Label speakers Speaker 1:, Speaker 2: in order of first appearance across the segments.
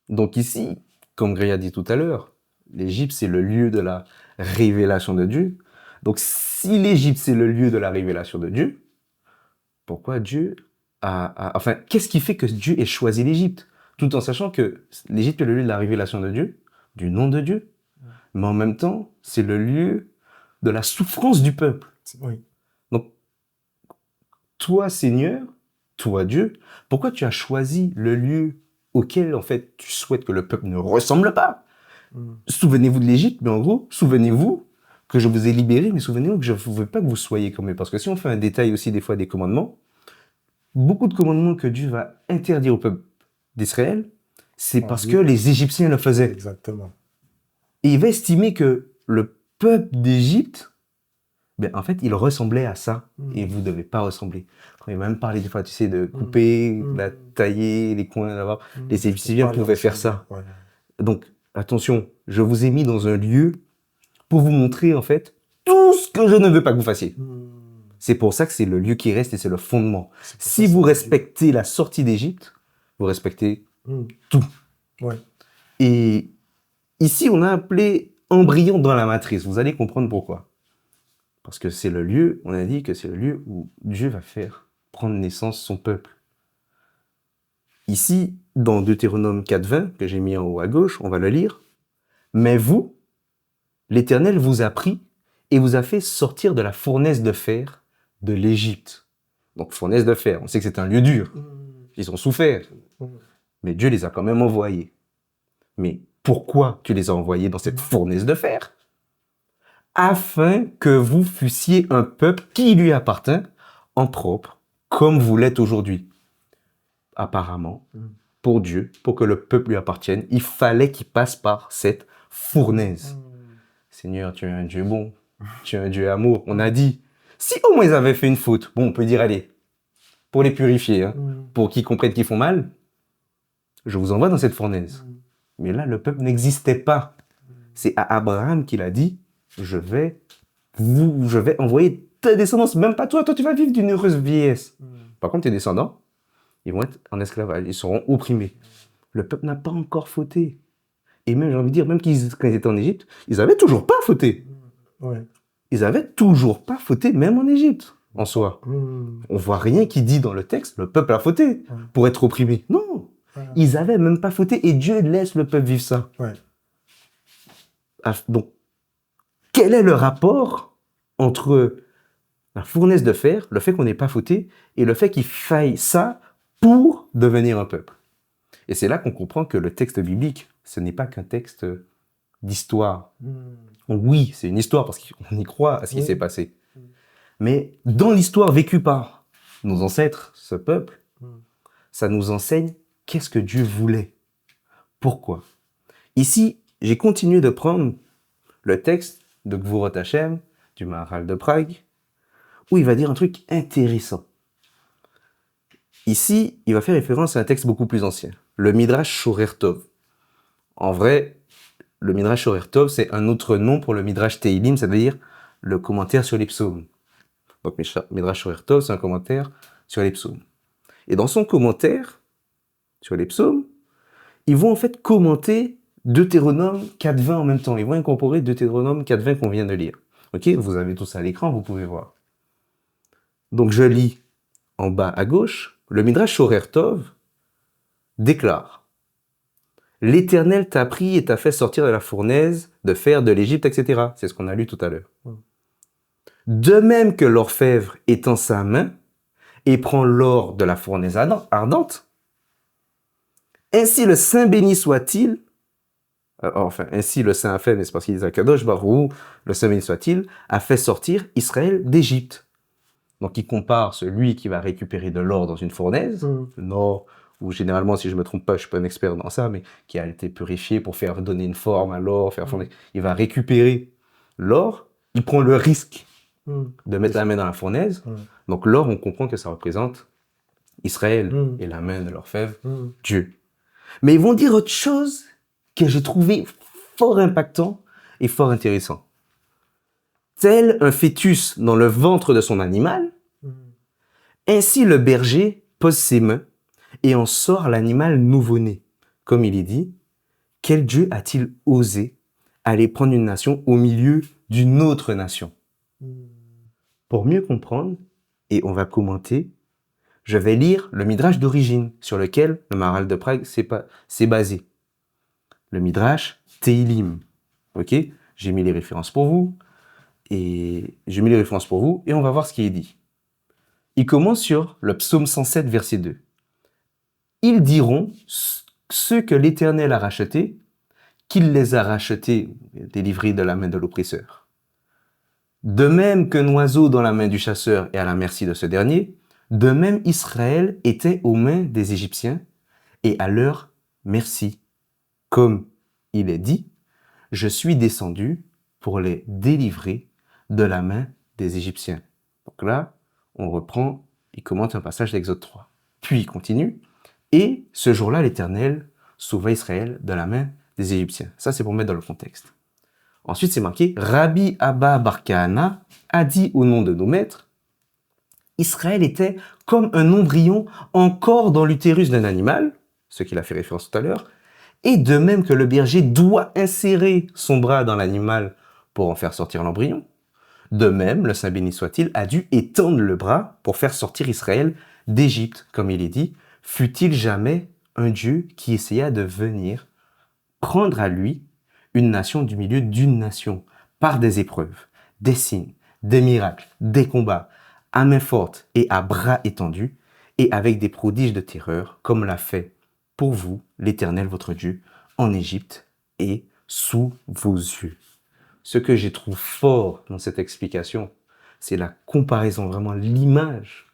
Speaker 1: Donc ici, comme Gré a dit tout à l'heure, l'Égypte, c'est le lieu de la révélation de Dieu. Donc si l'Égypte, c'est le lieu de la révélation de Dieu, pourquoi Dieu enfin, qu'est-ce qui fait que Dieu ait choisi l'Égypte? Tout en sachant que l'Égypte est le lieu de la révélation de Dieu, du nom de Dieu, mais en même temps, c'est le lieu de la souffrance du peuple.
Speaker 2: Oui.
Speaker 1: Donc, toi, Seigneur, toi, Dieu, pourquoi tu as choisi le lieu auquel, en fait, tu souhaites que le peuple ne ressemble pas? Souvenez-vous de l'Égypte, mais en gros, souvenez-vous que je vous ai libéré, mais souvenez-vous que je ne veux pas que vous soyez comme eux. Parce que si on fait un détail aussi des fois des commandements, beaucoup de commandements que Dieu va interdire au peuple d'Israël, c'est parce que les Égyptiens le faisaient.
Speaker 2: Exactement.
Speaker 1: Et il va estimer que le peuple d'Égypte, ben, en fait, il ressemblait à ça. Et vous ne devez pas ressembler. Quand il va même parler des fois, tu sais, de couper, la tailler, les coins, là-bas. Les Égyptiens pouvaient faire ça.
Speaker 2: Ouais.
Speaker 1: Donc, attention, je vous ai mis dans un lieu pour vous montrer, en fait, tout ce que je ne veux pas que vous fassiez. C'est pour ça que c'est le lieu qui reste et c'est le fondement. Si vous respectez la sortie d'Égypte, vous respectez tout.
Speaker 2: Ouais.
Speaker 1: Et ici, on a appelé embryon dans la matrice. Vous allez comprendre pourquoi. Parce que c'est le lieu, on a dit que c'est le lieu où Dieu va faire prendre naissance son peuple. Ici, dans Deutéronome 4.20, que j'ai mis en haut à gauche, on va le lire. Mais vous, l'Éternel vous a pris et vous a fait sortir de la fournaise de fer de l'Égypte. Donc, fournaise de fer, on sait que c'est un lieu dur. Ils ont souffert. Mais Dieu les a quand même envoyés. Mais pourquoi tu les as envoyés dans cette fournaise de fer? Afin que vous fussiez un peuple qui lui appartint en propre, comme vous l'êtes aujourd'hui. Apparemment, pour Dieu, pour que le peuple lui appartienne, il fallait qu'il passe par cette fournaise. Seigneur, tu es un Dieu bon, tu es un Dieu amour. On a dit, si au moins ils avaient fait une faute, bon, on peut dire, allez, pour les purifier, hein, pour qu'ils comprennent qu'ils font mal, je vous envoie dans cette fournaise. Mais là, le peuple n'existait pas. C'est à Abraham qu'il a dit, je vais envoyer ta descendance, même pas toi, tu vas vivre d'une heureuse vieillesse. Par contre, tes descendants, ils vont être en esclavage, ils seront opprimés. Le peuple n'a pas encore fauté. Et même, j'ai envie de dire, même quand ils étaient en Égypte, ils n'avaient toujours pas fauté.
Speaker 2: Ouais.
Speaker 1: Ils n'avaient toujours pas fauté, même en Égypte, en soi. On voit rien qui dit dans le texte, le peuple a fauté pour être opprimé. Non, ils n'avaient même pas fauté et Dieu laisse le peuple vivre ça.
Speaker 2: Ouais.
Speaker 1: Donc, quel est le rapport entre la fournaise de fer, le fait qu'on n'ait pas fauté, et le fait qu'il faille ça pour devenir un peuple? Et c'est là qu'on comprend que le texte biblique, ce n'est pas qu'un texte d'histoire. Oui, c'est une histoire parce qu'on y croit à ce qui s'est passé. Mais dans l'histoire vécue par nos ancêtres, ce peuple, ça nous enseigne qu'est-ce que Dieu voulait. Pourquoi? Ici, j'ai continué de prendre le texte de Gvurot Hashem, du Maharal de Prague, où il va dire un truc intéressant. Ici, il va faire référence à un texte beaucoup plus ancien, le Midrash Shorer Tov. En vrai, le Midrash Shorer Tov, c'est un autre nom pour le Midrash Teilim, c'est-à-dire le commentaire sur les psaumes. Donc, Midrash Shorer Tov, c'est un commentaire sur les psaumes. Et dans son commentaire sur les psaumes, ils vont en fait commenter Deutéronome 4.20 en même temps. Ils vont incorporer Deutéronome 4.20 qu'on vient de lire. Ok, vous avez tout ça à l'écran, vous pouvez voir. Donc, je lis en bas à gauche, le Midrash Shorer Tov déclare: l'Éternel t'a pris et t'a fait sortir de la fournaise de fer de l'Égypte, etc. C'est ce qu'on a lu tout à l'heure. De même que l'orfèvre étend sa main et prend l'or de la fournaise ardente, ainsi le Saint béni soit-il, enfin, ainsi le Saint a fait, mais c'est parce qu'il est à Kadosh Baruch Hu, le Saint béni soit-il, a fait sortir Israël d'Égypte. Donc il compare celui qui va récupérer de l'or dans une fournaise, l'or, ou généralement, si je ne me trompe pas, je ne suis pas un expert dans ça, mais qui a été purifié pour faire donner une forme à l'or, faire fondre. Il va récupérer l'or, il prend le risque de mettre la main dans la fournaise. Donc l'or, on comprend que ça représente Israël et la main de l'orfèvre, Dieu. Mais ils vont dire autre chose que j'ai trouvé fort impactant et fort intéressant. Tel un fœtus dans le ventre de son animal, ainsi le berger pose ses mains et en sort l'animal nouveau-né. comme il est dit, quel Dieu a-t-il osé aller prendre une nation au milieu d'une autre nation? Pour mieux comprendre, et on va commenter, je vais lire le Midrash d'origine sur lequel le Maharal de Prague s'est basé. Le Midrash Teilim. Ok? J'ai mis les références pour vous. Et on va voir ce qui est dit. Il commence sur le psaume 107, verset 2. Ils diront, ceux que l'Éternel a rachetés, qu'il les a rachetés, délivrés de la main de l'oppresseur. De même qu'un oiseau dans la main du chasseur est à la merci de ce dernier, de même Israël était aux mains des Égyptiens et à leur merci. Comme il est dit, je suis descendu pour les délivrer de la main des Égyptiens. Donc là, on reprend, il commente un passage d'Exode 3. Puis il continue, et ce jour-là, l'Éternel sauva Israël de la main des Égyptiens. Ça, c'est pour mettre dans le contexte. Ensuite, c'est marqué, Rabbi Abba Bar Kahana a dit au nom de nos maîtres, Israël était comme un embryon encore dans l'utérus d'un animal, ce qu'il a fait référence tout à l'heure, et de même que le berger doit insérer son bras dans l'animal pour en faire sortir l'embryon, de même, le Saint béni soit-il a dû étendre le bras pour faire sortir Israël d'Égypte, comme il est dit, fut-il jamais un Dieu qui essaya de venir prendre à lui une nation du milieu d'une nation, par des épreuves, des signes, des miracles, des combats, à main forte et à bras étendus, et avec des prodiges de terreur, comme l'a fait pour vous, l'Éternel votre Dieu, en Égypte et sous vos yeux. Ce que j'ai trouvé fort dans cette explication, c'est la comparaison, vraiment l'image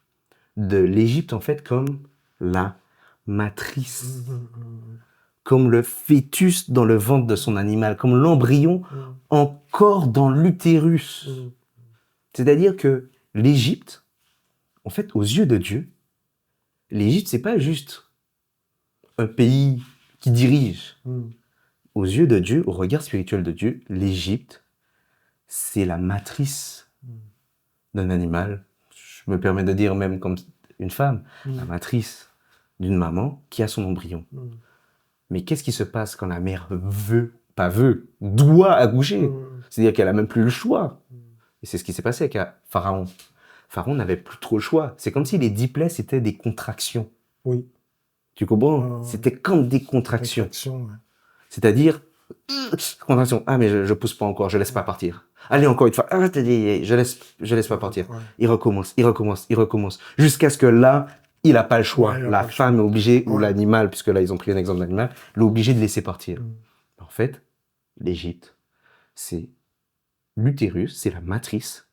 Speaker 1: de l'Égypte en fait comme la matrice, comme le fœtus dans le ventre de son animal, comme l'embryon encore dans l'utérus. C'est-à-dire que l'Égypte, en fait, aux yeux de Dieu, l'Égypte, c'est pas juste un pays qui dirige. Aux yeux de Dieu, au regard spirituel de Dieu, l'Égypte, c'est la matrice d'un animal. Je me permets de dire même comme une femme, la matrice d'une maman qui a son embryon. Mais qu'est-ce qui se passe quand la mère doit accoucher? C'est-à-dire qu'elle a même plus le choix. Et c'est ce qui s'est passé avec Pharaon. Pharaon n'avait plus trop le choix. C'est comme si les 10 plaies, c'était des contractions.
Speaker 2: Oui.
Speaker 1: Tu comprends? C'était comme des contractions.
Speaker 2: Ouais.
Speaker 1: C'est-à-dire, contraction. Ah, mais je pousse pas encore, je laisse pas partir. Allez, encore une fois. Ah, je laisse pas partir.
Speaker 2: Ouais.
Speaker 1: Il recommence. Jusqu'à ce que là, il a pas le choix.
Speaker 2: Ouais,
Speaker 1: la femme est obligée, ou
Speaker 2: Ouais.
Speaker 1: l'animal, puisque là, ils ont pris un exemple d'animal, il est obligé de laisser partir. En fait, l'Égypte, c'est l'utérus, c'est la matrice.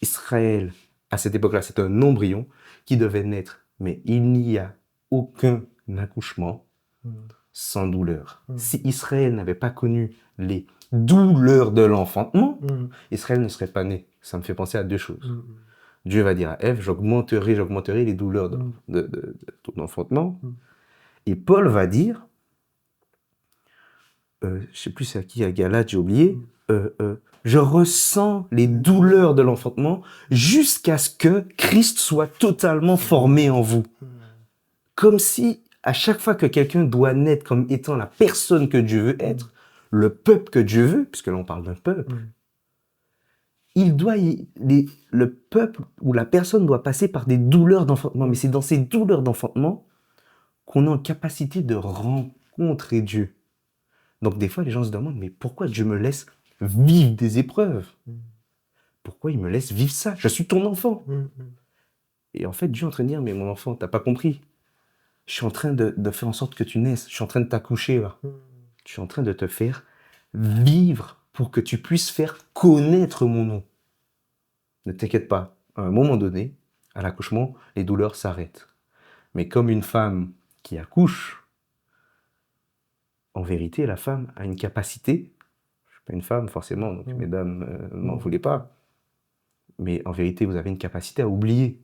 Speaker 1: Israël, à cette époque-là, c'est un embryon qui devait naître. Mais il n'y a aucun accouchement sans douleur. Si Israël n'avait pas connu les douleurs de l'enfantement, Israël ne serait pas né. Ça me fait penser à deux choses. Dieu va dire à Ève, j'augmenterai les douleurs de ton enfantement. Et Paul va dire, je ne sais plus c'est à qui, à Galate, j'ai oublié, je ressens les douleurs de l'enfantement jusqu'à ce que Christ soit totalement formé en vous. Comme si, à chaque fois que quelqu'un doit naître comme étant la personne que Dieu veut être, le peuple que Dieu veut, puisque là on parle d'un peuple, le peuple ou la personne doit passer par des douleurs d'enfantement. Mais c'est dans ces douleurs d'enfantement qu'on est en capacité de rencontrer Dieu. Donc des fois, les gens se demandent, mais pourquoi Dieu me laisse vivre des épreuves? Pourquoi il me laisse vivre ça? Je suis ton enfant. Et en fait, Dieu est en train de dire, mais mon enfant, t'as pas compris. Je suis en train de faire en sorte que tu naisses. Je suis en train de t'accoucher là. Je suis en train de te faire vivre pour que tu puisses faire connaître mon nom. Ne t'inquiète pas. À un moment donné, à l'accouchement, les douleurs s'arrêtent. Mais comme une femme qui accouche, en vérité, la femme a une capacité. Je ne suis pas une femme forcément, donc mesdames, ne m'en voulez pas. Mais en vérité, vous avez une capacité à oublier.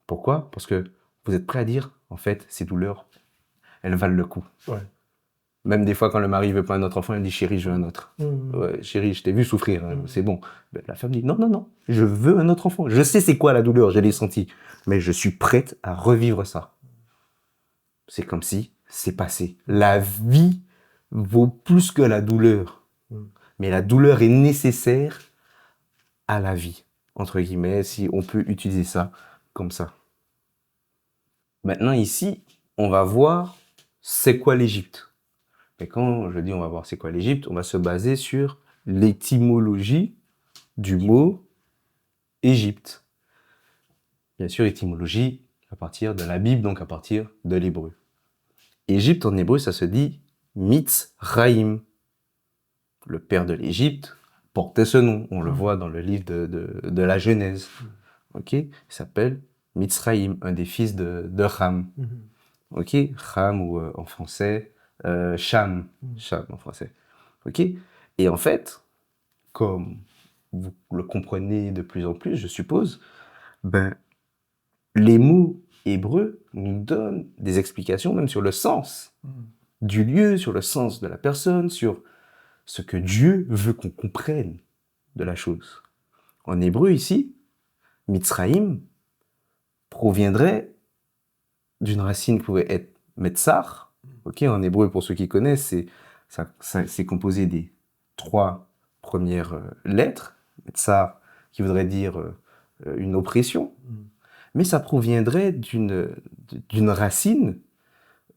Speaker 1: Pourquoi? Parce que vous êtes prêt à dire, en fait, ces douleurs, elles valent le coup.
Speaker 2: Ouais.
Speaker 1: Même des fois, quand le mari veut pas un autre enfant, il dit, chérie, je veux un autre. Ouais, chérie, je t'ai vu souffrir, hein, c'est bon. Ben, la femme dit, non, je veux un autre enfant. Je sais c'est quoi la douleur, je l'ai senti. Mais je suis prête à revivre ça. C'est comme si c'est passé. La vie vaut plus que la douleur. Mais la douleur est nécessaire à la vie, entre guillemets, si on peut utiliser ça comme ça. Maintenant, ici, on va voir c'est quoi l'Égypte. Et quand je dis on va voir c'est quoi l'Égypte, on va se baser sur l'étymologie du mot Égypte. Bien sûr, étymologie à partir de la Bible, donc à partir de l'hébreu. Égypte en hébreu, ça se dit Mitzraïm. Le père de l'Égypte portait ce nom. On le voit dans le livre de la Genèse. Ok, il s'appelle Mitzraïm, un des fils de Ham. Ok, Ham ou en français Cham. Cham en français. Ok, et en fait, comme vous le comprenez de plus en plus, je suppose, ben, les mots hébreux nous donnent des explications même sur le sens du lieu, sur le sens de la personne, sur ce que Dieu veut qu'on comprenne de la chose. En hébreu ici, Mitzraïm proviendrait d'une racine qui pouvait être Metzar. Ok, en hébreu, pour ceux qui connaissent, c'est composé des 3 premières lettres. Metzar, qui voudrait dire une oppression. Mais ça proviendrait d'une racine,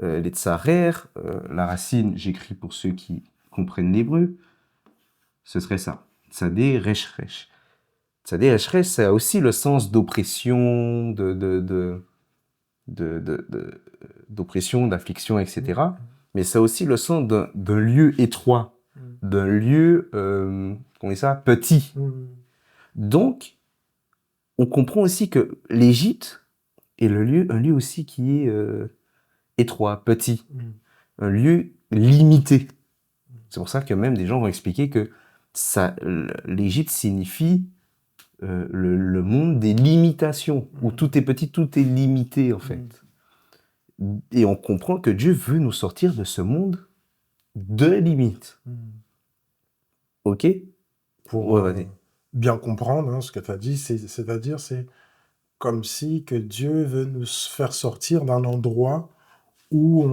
Speaker 1: les tsarer, la racine, j'écris pour ceux qui comprennent l'hébreu, ce serait ça. Tzadé Reshresh. Tzadé Reshresh, ça a aussi le sens d'oppression, d'oppression, d'affliction, etc. Mais ça a aussi le sens d'un lieu étroit, d'un lieu, comment on dit ça, petit. Donc, on comprend aussi que l'Égypte est un lieu aussi qui est étroit, petit, un lieu limité. C'est pour ça que même des gens vont expliquer que l'Égypte signifie le monde des limitations, où tout est petit, tout est limité en fait. Et on comprend que Dieu veut nous sortir de ce monde de limites. Ok?
Speaker 2: Pour bien comprendre ce que tu as dit, c'est-à-dire c'est comme si que Dieu veut nous faire sortir d'un endroit où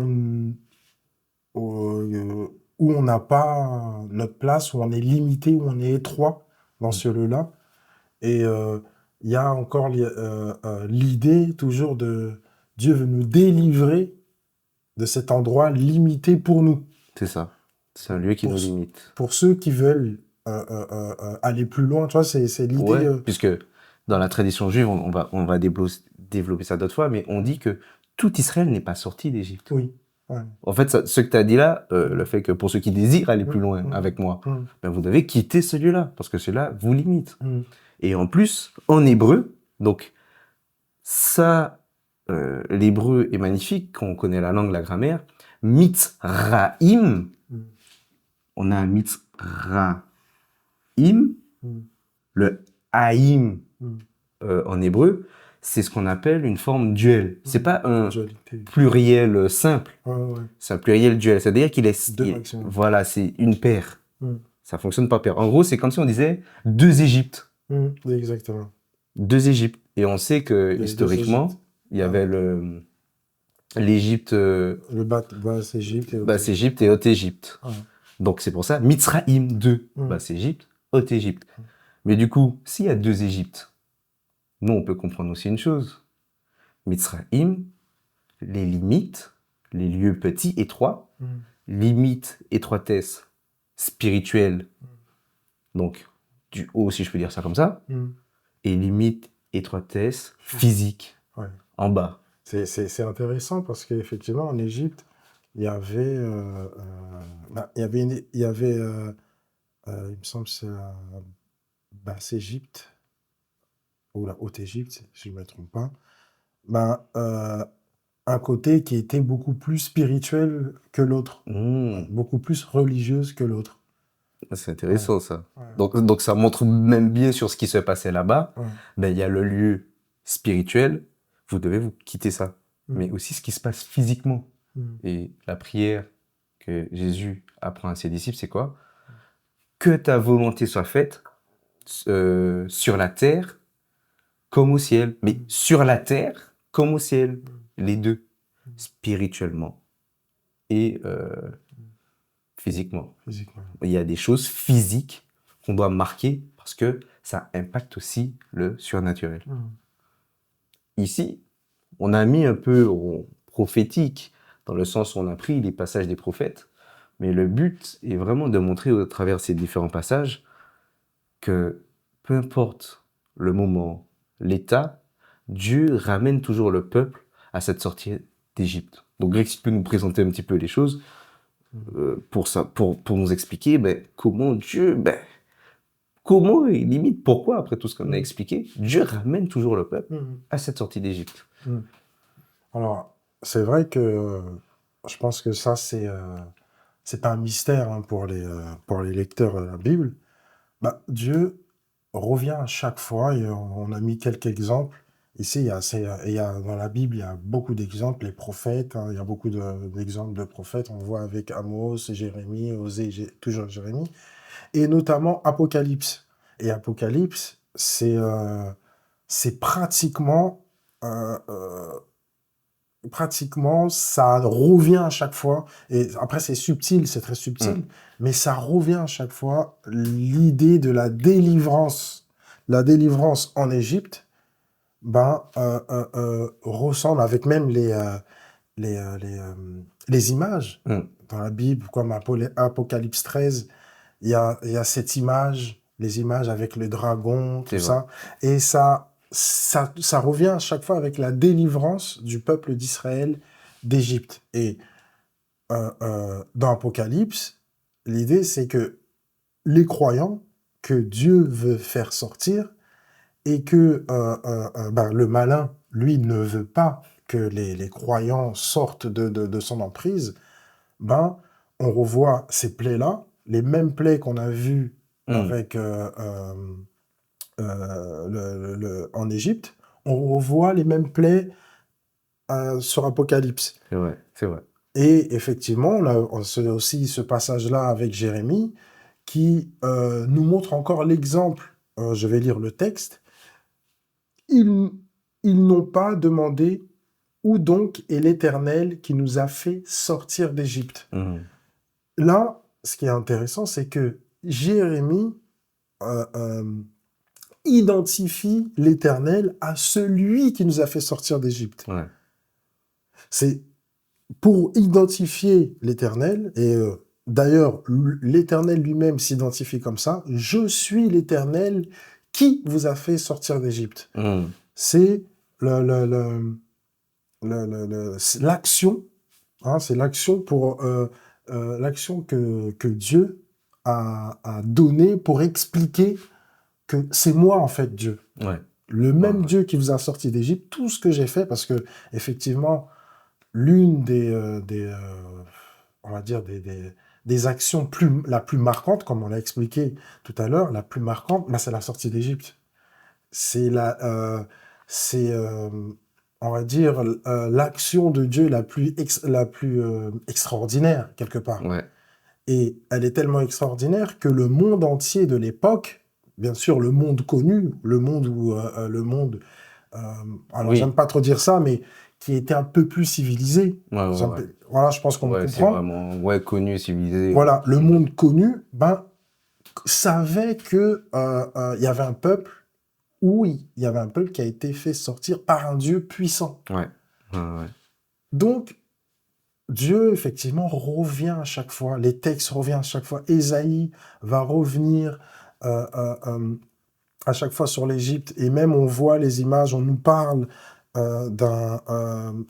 Speaker 2: on n'a pas notre place, où on est limité, où on est étroit dans ce lieu-là. Et il y a encore l'idée toujours de Dieu veut nous délivrer de cet endroit limité pour nous.
Speaker 1: C'est ça. C'est un lieu qui nous limite.
Speaker 2: Pour ceux qui veulent aller plus loin, tu vois, c'est l'idée.
Speaker 1: Ouais, puisque dans la tradition juive, on va développer ça d'autres fois, mais on dit que tout Israël n'est pas sorti d'Égypte.
Speaker 2: Oui. Ouais.
Speaker 1: En fait, ce que tu as dit là, le fait que pour ceux qui désirent aller plus loin avec moi, ben vous devez quitter ce lieu-là, parce que celui-là vous limite. Et en plus, en hébreu, donc ça, l'hébreu est magnifique, quand on connaît la langue, la grammaire. Mitzraïm, on a un Mitzraïm, le Haïm en hébreu, c'est ce qu'on appelle une forme duel. C'est pas un pluriel simple, c'est un pluriel duel. C'est-à-dire qu'il est, voilà, c'est une paire. Ça fonctionne par paire. En gros, c'est comme si on disait deux Égyptes.
Speaker 2: Exactement.
Speaker 1: Deux Égyptes. Et on sait que historiquement, il y avait l'Égypte,
Speaker 2: Basse-Égypte
Speaker 1: et Haute-Égypte. Donc c'est pour ça, Mitzraïm 2, Basse-Égypte, Haute-Égypte. Mais du coup, s'il y a deux Égyptes, nous on peut comprendre aussi une chose. Mitzraïm, les limites, les lieux petits, étroits, limite, étroitesse spirituelle, donc du haut si je peux dire ça comme ça, et limite, étroitesse physique, en bas.
Speaker 2: C'est intéressant parce qu'effectivement en Égypte, il y avait, il me semble que c'est la Basse-Égypte, ou la Haute-Égypte, si je ne me trompe pas, un côté qui était beaucoup plus spirituel que l'autre, beaucoup plus religieuse que l'autre.
Speaker 1: C'est intéressant ça. Donc ça montre même bien sur ce qui se passait là-bas. Ben, il y a le lieu spirituel, vous devez vous quitter ça. Mais aussi ce qui se passe physiquement. Et la prière que Jésus apprend à ses disciples, c'est quoi? Que ta volonté soit faite sur la terre comme au ciel. Mais sur la terre comme au ciel. Les deux. Spirituellement et physiquement.
Speaker 2: Physiquement.
Speaker 1: Il y a des choses physiques qu'on doit marquer parce que ça impacte aussi le surnaturel. Ici, on a mis un peu prophétique, dans le sens où on a pris les passages des prophètes, mais le but est vraiment de montrer au travers ces différents passages que peu importe le moment, l'état, Dieu ramène toujours le peuple à cette sortie d'Égypte. Donc Greg, si tu peux nous présenter un petit peu les choses pour nous expliquer comment Dieu, comment et limite pourquoi, après tout ce qu'on a expliqué, Dieu ramène toujours le peuple à cette sortie d'Égypte.
Speaker 2: Alors, c'est vrai que je pense que ça, c'est pas un mystère hein, pour les lecteurs de la Bible. Dieu revient à chaque fois, et on a mis quelques exemples. Ici, dans la Bible, il y a beaucoup d'exemples, les prophètes, hein, il y a beaucoup d'exemples de prophètes, on voit avec Amos, Jérémie, Osée, toujours Jérémie, et notamment Apocalypse. Et Apocalypse, c'est pratiquement, ça revient à chaque fois, et après c'est subtil, c'est très subtil, mais ça revient à chaque fois, l'idée de la délivrance en Égypte, ressemble avec même les images dans la Bible, comme Apocalypse 13, il y a cette image, les images avec le dragon, tout ça, et ça revient à chaque fois avec la délivrance du peuple d'Israël d'Égypte. Et dans Apocalypse, l'idée c'est que les croyants que Dieu veut faire sortir et que le malin, lui, ne veut pas que les croyants sortent de son emprise, on revoit ces plaies-là, les mêmes plaies qu'on a vues avec en Égypte, on revoit les mêmes plaies sur Apocalypse.
Speaker 1: C'est vrai.
Speaker 2: Et effectivement, on a aussi ce passage-là avec Jérémie qui nous montre encore l'exemple. Je vais lire le texte. Ils n'ont pas demandé où donc est l'Éternel qui nous a fait sortir d'Égypte. Là, ce qui est intéressant, c'est que Jérémie identifie l'Éternel à celui qui nous a fait sortir d'Égypte. C'est pour identifier l'Éternel, et d'ailleurs, l'Éternel lui-même s'identifie comme ça, « Je suis l'Éternel qui vous a fait sortir d'Égypte. » C'est l'action, hein, c'est l'action pour l'action que Dieu a donnée pour expliquer que c'est moi en fait Dieu. Le même Dieu qui vous a sorti d'Égypte, tout ce que j'ai fait, parce que effectivement, l'une on va dire des actions la plus marquante, comme on l'a expliqué tout à l'heure, la plus marquante, c'est la sortie d'Égypte. C'est on va dire, l'action de Dieu la plus extraordinaire, quelque part. Et elle est tellement extraordinaire que le monde entier de l'époque, bien sûr, le monde connu, le monde où... alors, j'aime pas trop dire ça, mais qui était un peu plus civilisé. Voilà, je pense qu'on me comprend.
Speaker 1: C'est vraiment connu, civilisé.
Speaker 2: Voilà, le monde connu, savait que il y avait un peuple qui a été fait sortir par un Dieu puissant. Donc, Dieu, effectivement, revient à chaque fois. Les textes reviennent à chaque fois. Ésaïe va revenir à chaque fois sur l'Égypte. Et même, on voit les images, on nous parle on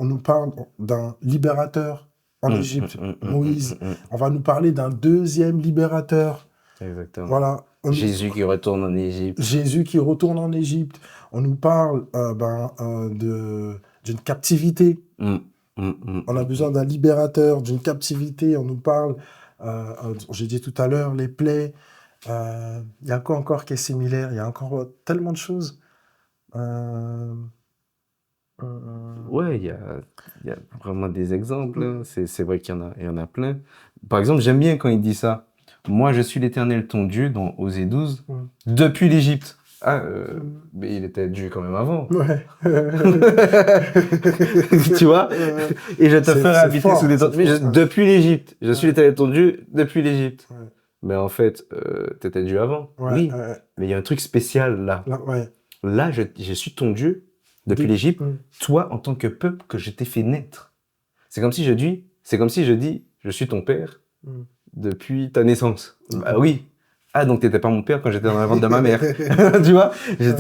Speaker 2: nous parle d'un libérateur en Égypte, Moïse. On va nous parler d'un deuxième libérateur.
Speaker 1: Exactement.
Speaker 2: Voilà.
Speaker 1: Jésus qui retourne en Égypte.
Speaker 2: Jésus qui retourne en Égypte. On nous parle d'une captivité. On a besoin d'un libérateur, d'une captivité. On nous parle, j'ai dit tout à l'heure, les plaies. Il y a quoi encore qui est similaire? Il y a encore tellement de choses.
Speaker 1: Il y a vraiment des exemples. C'est vrai qu'il y en a plein. Par exemple, j'aime bien quand il dit ça. Moi, je suis l'Éternel, ton Dieu, dans Osée 12, depuis l'Égypte. Ah, mais il était Dieu quand même avant.
Speaker 2: Ouais.
Speaker 1: Tu vois? Et je te
Speaker 2: C'est
Speaker 1: ferai habiter
Speaker 2: fort,
Speaker 1: sous des tentes.
Speaker 2: c'est fort, ouais.
Speaker 1: Depuis l'Égypte. Je suis
Speaker 2: Ouais.
Speaker 1: l'éternel ton Dieu depuis l'Égypte.
Speaker 2: Ouais.
Speaker 1: Mais en fait, t'étais Dieu avant.
Speaker 2: Ouais,
Speaker 1: Oui. Mais il y a un truc spécial là.
Speaker 2: là, ouais.
Speaker 1: Là, je suis ton Dieu depuis
Speaker 2: Dès-
Speaker 1: l'Égypte.
Speaker 2: Mm.
Speaker 1: Toi, en tant que peuple que je t'ai fait naître. C'est comme si je dis, je suis ton père
Speaker 2: Mm.
Speaker 1: depuis ta naissance. Bah
Speaker 2: Mm.
Speaker 1: oui. Ah, donc t'étais pas mon père quand j'étais dans la ventre de ma mère. Tu vois?
Speaker 2: Ouais.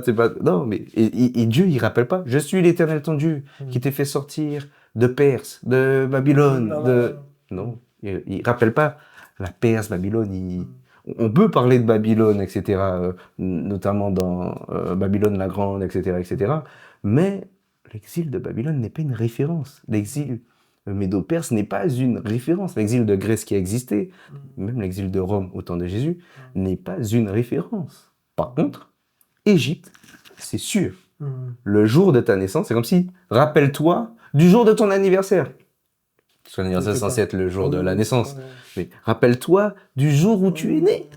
Speaker 1: C'est pas, non, mais, et Dieu, il rappelle pas. Je suis l'Éternel ton Dieu qui
Speaker 2: Mm.
Speaker 1: t'ai fait sortir de Perse, de Babylone,
Speaker 2: Non,
Speaker 1: de,
Speaker 2: non.
Speaker 1: non. Il rappelle pas la Perse, Babylone.
Speaker 2: Mm.
Speaker 1: On peut parler de Babylone, etc., notamment dans Babylone la Grande, etc., etc. Mais l'exil de Babylone n'est pas une référence. L'exil médo-perse n'est pas une référence. L'exil de Grèce qui a existé, même l'exil de Rome au temps de Jésus, n'est pas une référence. Par contre, Égypte, c'est sûr.
Speaker 2: Mm.
Speaker 1: Le jour de ta naissance, c'est comme si, rappelle-toi du jour de ton anniversaire. Ton anniversaire est
Speaker 2: C'était
Speaker 1: censé
Speaker 2: pas-
Speaker 1: être le jour
Speaker 2: Ah
Speaker 1: de
Speaker 2: oui,
Speaker 1: la
Speaker 2: oui.
Speaker 1: naissance.
Speaker 2: Ouais.
Speaker 1: Mais rappelle-toi du jour où tu es
Speaker 2: Mm.
Speaker 1: né.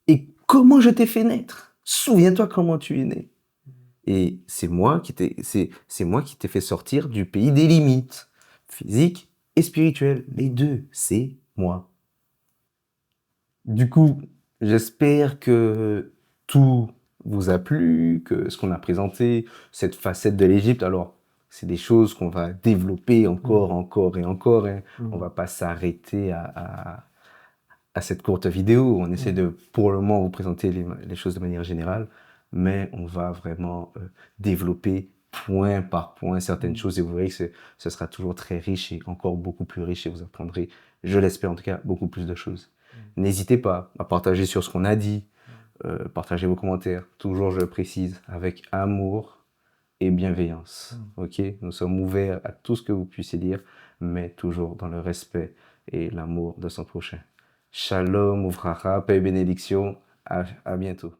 Speaker 1: Et comment je t'ai fait naître. Souviens-toi comment tu es né. Et c'est moi qui t'ai fait sortir du pays des limites physiques et spirituelles. Les deux, c'est moi. Du coup, j'espère que tout vous a plu, que ce qu'on a présenté, cette facette de l'Égypte, alors c'est des choses qu'on va développer encore, encore et encore. Hein. On va pas s'arrêter à cette courte vidéo. On essaie de, pour le moment, vous présenter les choses de manière générale, mais on va vraiment développer point par point certaines choses et vous verrez que ce sera toujours très riche et encore beaucoup plus riche et vous apprendrez, je l'espère en tout cas, beaucoup plus de choses. N'hésitez pas à partager sur ce qu'on a dit, partagez vos commentaires, toujours je le précise, avec amour et bienveillance. Ok, nous sommes ouverts à tout ce que vous puissiez dire, mais toujours dans le respect et l'amour de son prochain. Shalom, ouvracha, paix et bénédiction. À bientôt.